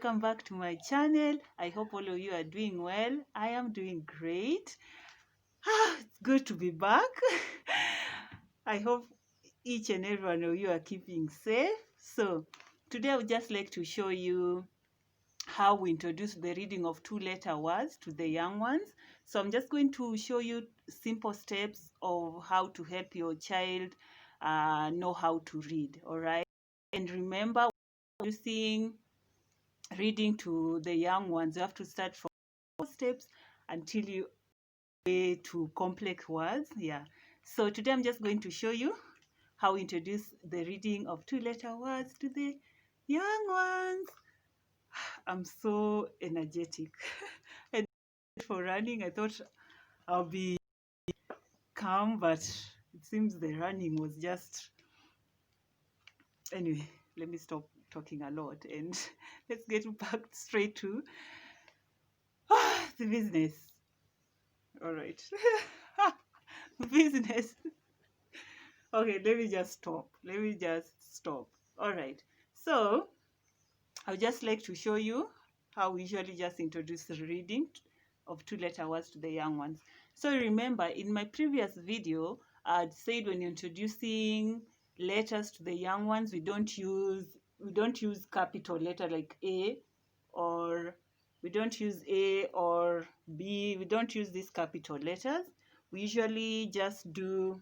welcome back to my channel. I hope all of you are doing well. I am doing great. It's good to be back. I hope each and every one of you are keeping safe. So today I would just like to show you how we introduce the reading of two-letter words to the young ones. So I'm just going to show you simple steps of how to help your child know how to read, all right? And remember, using reading to the young ones, you have to start from steps until you get to complex words. Yeah. So today I'm just going to show you how we introduce the reading of two-letter words to the young ones. I'm so energetic. And for running, I thought I'll be calm, but it seems the running was just... Anyway, let me stop talking a lot and let's get back straight to the business. All right. Business. Okay, let me just stop. All right. So I would just like to show you how we usually just introduce the reading of two-letter words to the young ones. So remember, in my previous video, I'd said when you're introducing letters to the young ones, we don't use capital letter like A, or we don't use A or B. We don't use these capital letters. We usually just do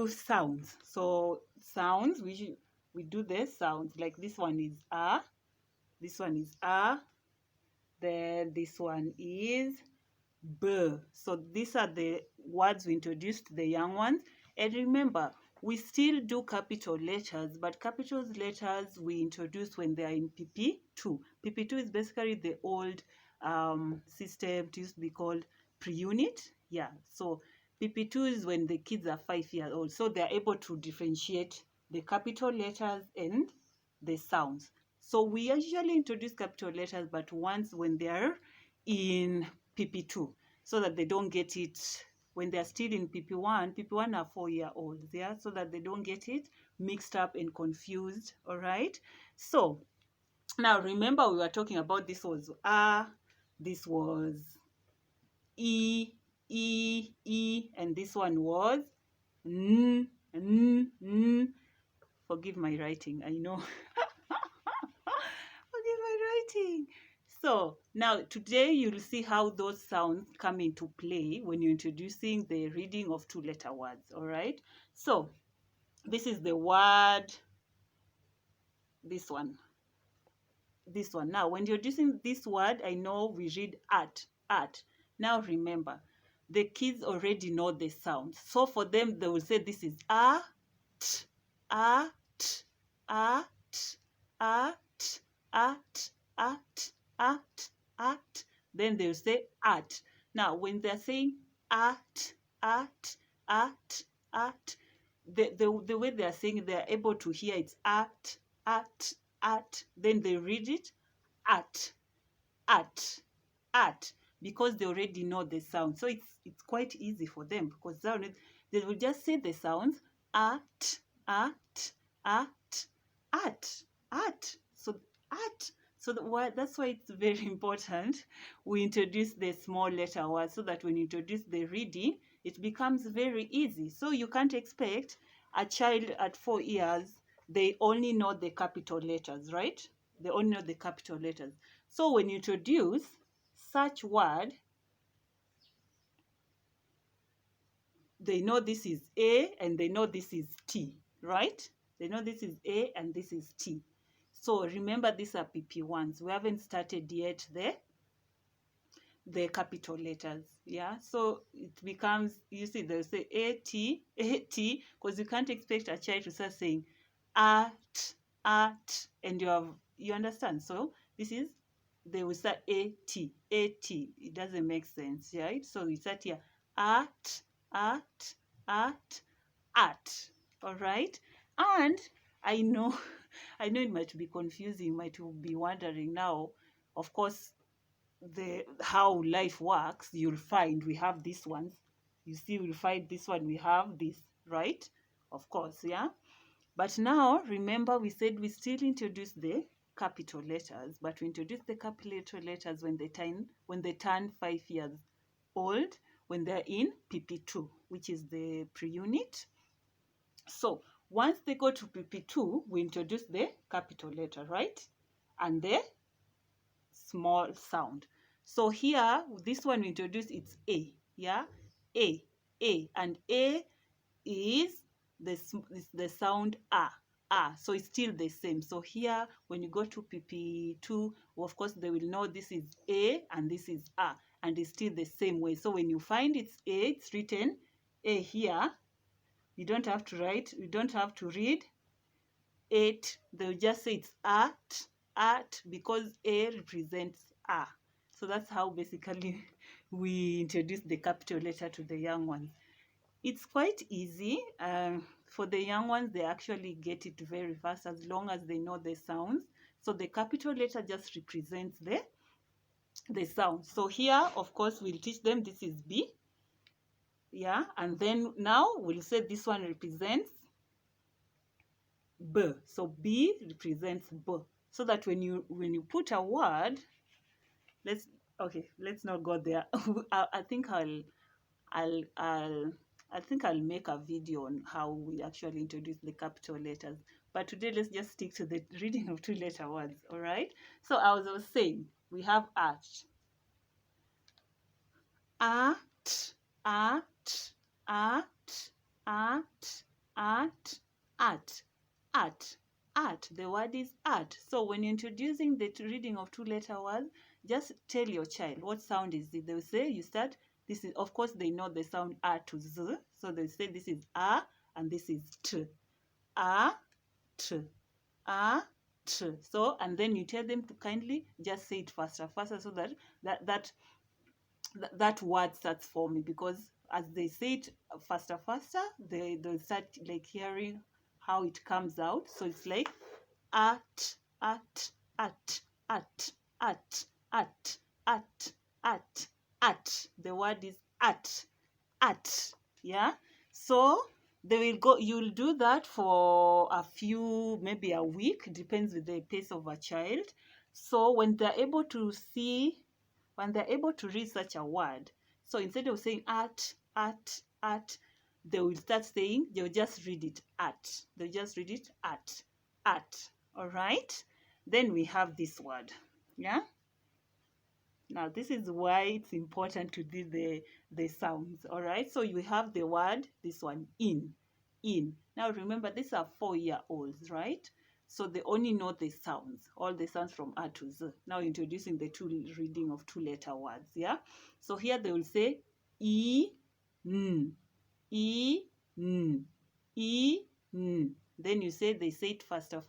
sounds. So sounds, we do the sounds. Like this one is A, this one is A, then this one is B. So these are the words we introduced to the young ones. And remember, we still do capital letters, but capital letters we introduce when they are in PP2. PP2 is basically the old system. It used to be called pre-unit. Yeah, so PP2 is when the kids are 5 years old. So they are able to differentiate the capital letters and the sounds. So we usually introduce capital letters, but once when they are in PP2, so that they don't get it when they're still in PP1. PP1 are 4-year-olds, yeah, so that they don't get it mixed up and confused, all right? So now remember, we were talking about this was A, this was E, and this one was N, N, N. Forgive my writing, I know. Forgive my writing. So now today you'll see how those sounds come into play when you're introducing the reading of two-letter words, all right? So this is the word, this one. Now when you're introducing this word, I know we read art. Now remember, the kids already know the sound. So for them, they will say this is a, t, a, t, a, t, a, t, a, t, a, t, a, t, a, t. Then they'll say art. Now when they're saying art, art, art, art, the way they are saying it, they're able to hear it's art, art, art. Then they read it art, art, art, because they already know the sound. So it's quite easy for them, because they will just say the sounds art, art, art, art, art. So art. So that's why it's very important we introduce the small letter words, so that when you introduce the reading, it becomes very easy. So you can't expect a child at 4 years, they only know the capital letters, right? They only know the capital letters. So when you introduce such word, they know this is A and they know this is T, right? They know this is A and this is T. So remember, these are PP1s. We haven't started yet the capital letters, yeah? So it becomes, you see, they'll say A-T, because you can't expect a child to start saying art, and you understand? So this is, they will start A-T. It doesn't make sense, right? So we start here, art, all right? And I know it might be confusing. You might be wondering now, of course, how life works. You'll find we have these ones. You see, we'll find this one, we have this, right? Of course, yeah. But now remember, we said we still introduce the capital letters, but we introduce the capital letters when they turn 5 years old, when they're in PP2, which is the pre-unit. So once they go to PP2, we introduce the capital letter, right? And the small sound. So here, this one we introduce, it's A, yeah? A, and A is the sound A. So it's still the same. So here, when you go to PP2, of course, they will know this is A and this is A, and it's still the same way. So when you find it's A, it's written A here. You don't have to write, you don't have to read it. They'll just say it's at, because A represents A. So that's how basically we introduce the capital letter to the young ones. It's quite easy. For the young ones, they actually get it very fast as long as they know the sounds. So the capital letter just represents the sound. So here, of course, we'll teach them this is B. Yeah, and then now we'll say this one represents B. So B represents B. So that when you put a word, let's not go there. I think I'll make a video on how we actually introduce the capital letters. But today, let's just stick to the reading of 2-letter words, all right? So I was saying, we have at, at, at, at, at, at, at. The word is at. So when you're introducing the reading of 2-letter words, just tell your child what sound is it. They'll say, you start, this is, of course, they know the sound A to Z. So they say this is A and this is T. A, T, A, T. So, and then you tell them to kindly just say it faster, so that word starts forming, because as they say it faster, they'll start like hearing how it comes out. So it's like at. The word is at. Yeah. So they will go. You'll do that for a few, maybe a week. Depends with the pace of a child. So when they're able to read such a word, so instead of saying at, they will start saying, they'll just read it at. They'll just read it at. All right. Then we have this word. Yeah. Now this is why it's important to do the sounds. All right. So you have the word, this one, in. Now remember, these are 4-year-olds, right? So they only know the sounds, all the sounds from A to Z. Now introducing the reading of 2-letter words, yeah? So here they will say E, N, E, N, E, N. Then they say it faster,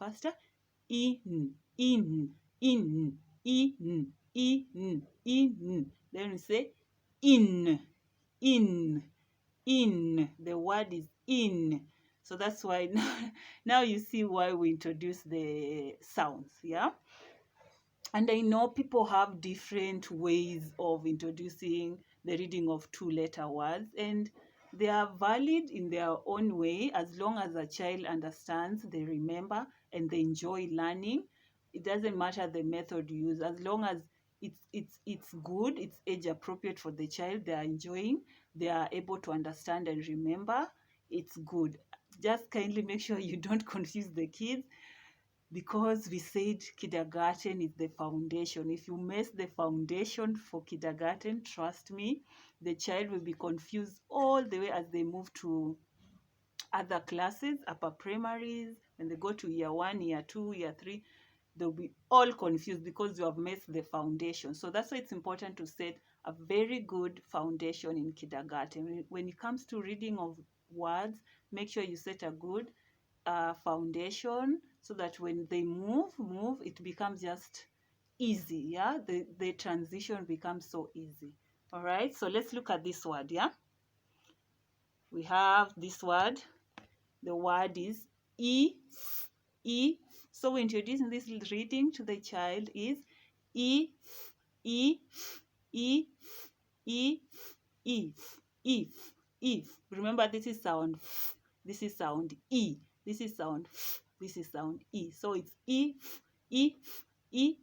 in, in, in, in, in. Then we say in. The word is in. So that's why now you see why we introduce the sounds, yeah? And I know people have different ways of introducing the reading of 2-letter words, and they are valid in their own way as long as a child understands, they remember, and they enjoy learning. It doesn't matter the method you use, as long as it's good, it's age appropriate for the child, they are enjoying, they are able to understand and remember, it's good. Just kindly make sure you don't confuse the kids, because we said kindergarten is the foundation. If you mess the foundation for kindergarten, trust me, the child will be confused all the way as they move to other classes, upper primaries, when they go to year 1, year 2, year 3, they'll be all confused because you have messed the foundation. So that's why it's important to set a very good foundation in kindergarten. When it comes to reading of words, make sure you set a good foundation, so that when they move, it becomes just easy. Yeah, the transition becomes so easy. All right, so let's look at this word. Yeah, we have this word. The word is if. So we're introducing this reading to the child is if. Remember, this is sound this is sound E, this is sound E. So it's if. if.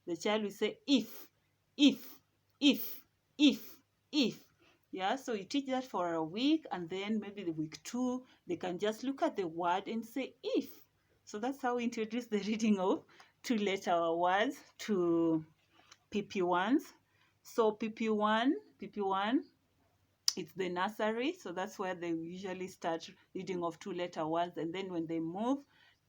The child will say if, if, if, if. Yeah, so you teach that for a week, and then maybe the week 2, they can just look at the word and say if. So that's how we introduce the reading of 2-letter words to PP1s. So PP1, it's the nursery, so that's where they usually start reading of 2-letter words, and then when they move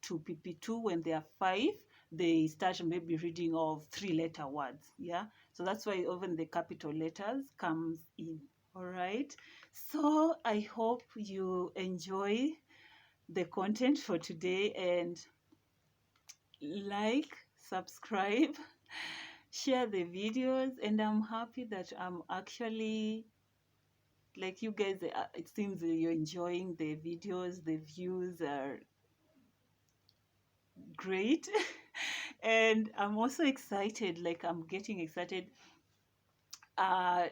to PP2, when they are 5, they start maybe reading of 3-letter words. Yeah, so that's why even the capital letters comes in. All right, so I hope you enjoy the content for today, and like, subscribe, share the videos, and I'm happy that I'm actually, like, you guys, it seems that you're enjoying the videos, the views are great. And I'm also excited, like I'm getting excited, uh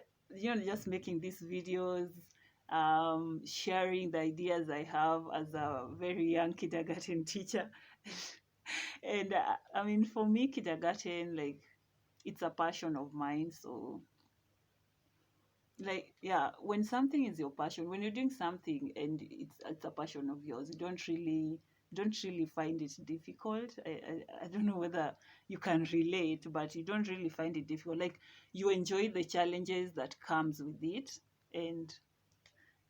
just making these videos, sharing the ideas I have as a very young kindergarten teacher. And I mean, for me, kindergarten, like, it's a passion of mine. So, like, yeah, when something is your passion, when you're doing something and it's a passion of yours, you don't really find it difficult. I don't know whether you can relate, but you don't really find it difficult. Like, you enjoy the challenges that comes with it. And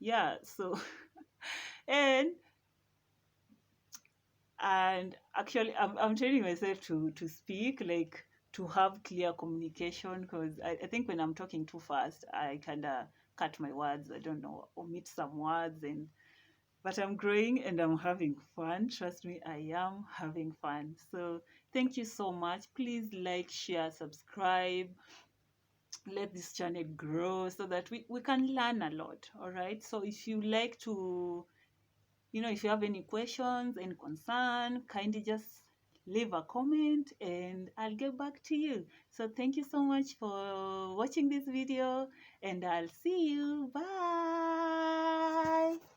yeah, so and and actually, I'm training myself to speak, like, to have clear communication, because I think when I'm talking too fast, I kind of cut my words, I don't know, omit some words. And but I'm growing and I'm having fun. Trust me, I am having fun. So thank you so much. Please like, share, subscribe. Let this channel grow so that we can learn a lot. All right, so if you like to, if you have any questions, any concern, kindly just leave a comment and I'll get back to you. So thank you so much for watching this video, and I'll see you. Bye.